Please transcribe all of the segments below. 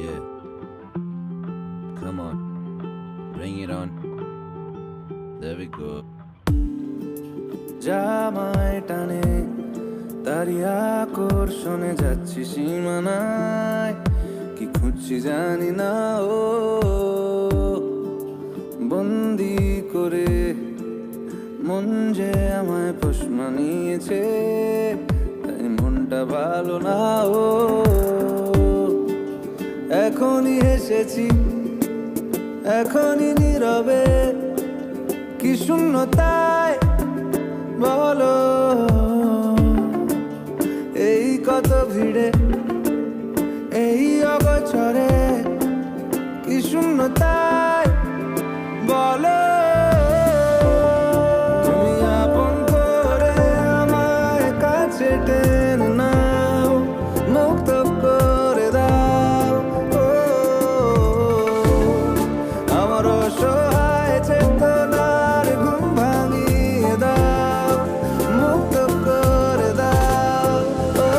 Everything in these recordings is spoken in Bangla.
Yeah. Come on. Bring it on. There we go. জামায় টানে তারি আকর্ষণে যাচ্ছি সীমানায়, কি খুঁজছি জানি না ও বন্দি করে মন যে আমায় পোষ মানিয়েছে, তাই মনটা ভালো না ও। এখনই এসেছি, এখনই নীরবে, কি শূন্যতায় বলো এই কত ভিড়ে, এই অগোচরে, কি শূন্যতায় বলো তুমি আপন করে আমায় কাছে টেনে নাও, মুক্ত করে দাও ও আমার অসহায় চেতনার ঘুম ভাঙিয়ে দাও, মুক্ত করে দাও ও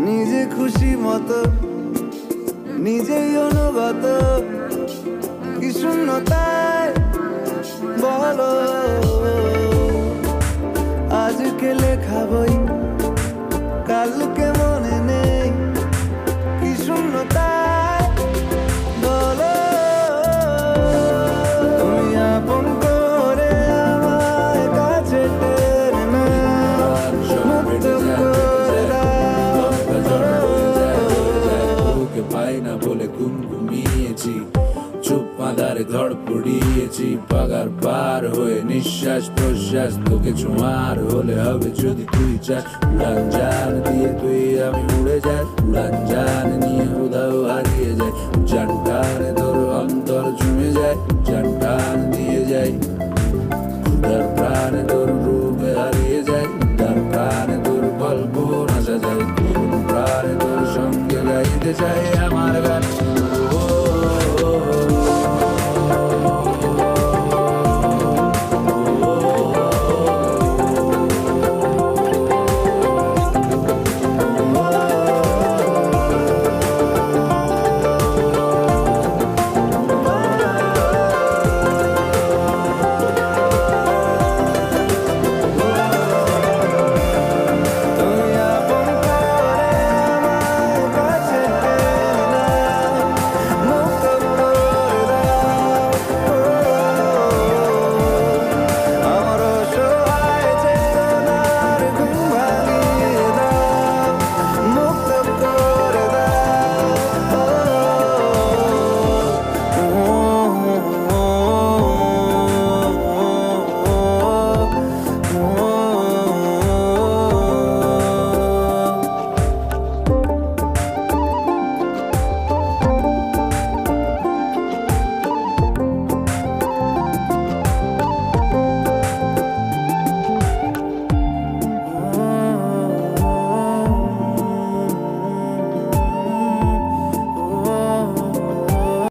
নিজে খুশি মতো নিজেই অনুগত, কি শূন্যতায় বলো আজকে লেখা বই কালকে মনে নেই, কি শূন্যতায় বলো তুমি আপন করে আমায় কাছে টেনে নাও, মুক্ত করে দাও ওকে পাই না বলে ঘুমিয়েছি, চুপ মাদারে ধড় পড়িয়েছি, পাগার পার হয়ে নিঃশ্বাস প্রশ্বাস তোকে ছোঁয়ার হলে হবে যদি তুই চাস, উড়ান জান দিয়ে তুই আমি উড়ে যাই, উড়ান জান নিয়ে উদাও হারিয়ে যাই, জান টানে তোর অন্তর জমে যায়, জান টান দিয়ে যাই, উদার প্রাণে তোর রূপে হারিয়ে যায়, উদার প্রাণে তোর কল্পনা সাজাই, তোর প্রাণে তোর সঙ্গে গাইতে চাই আমার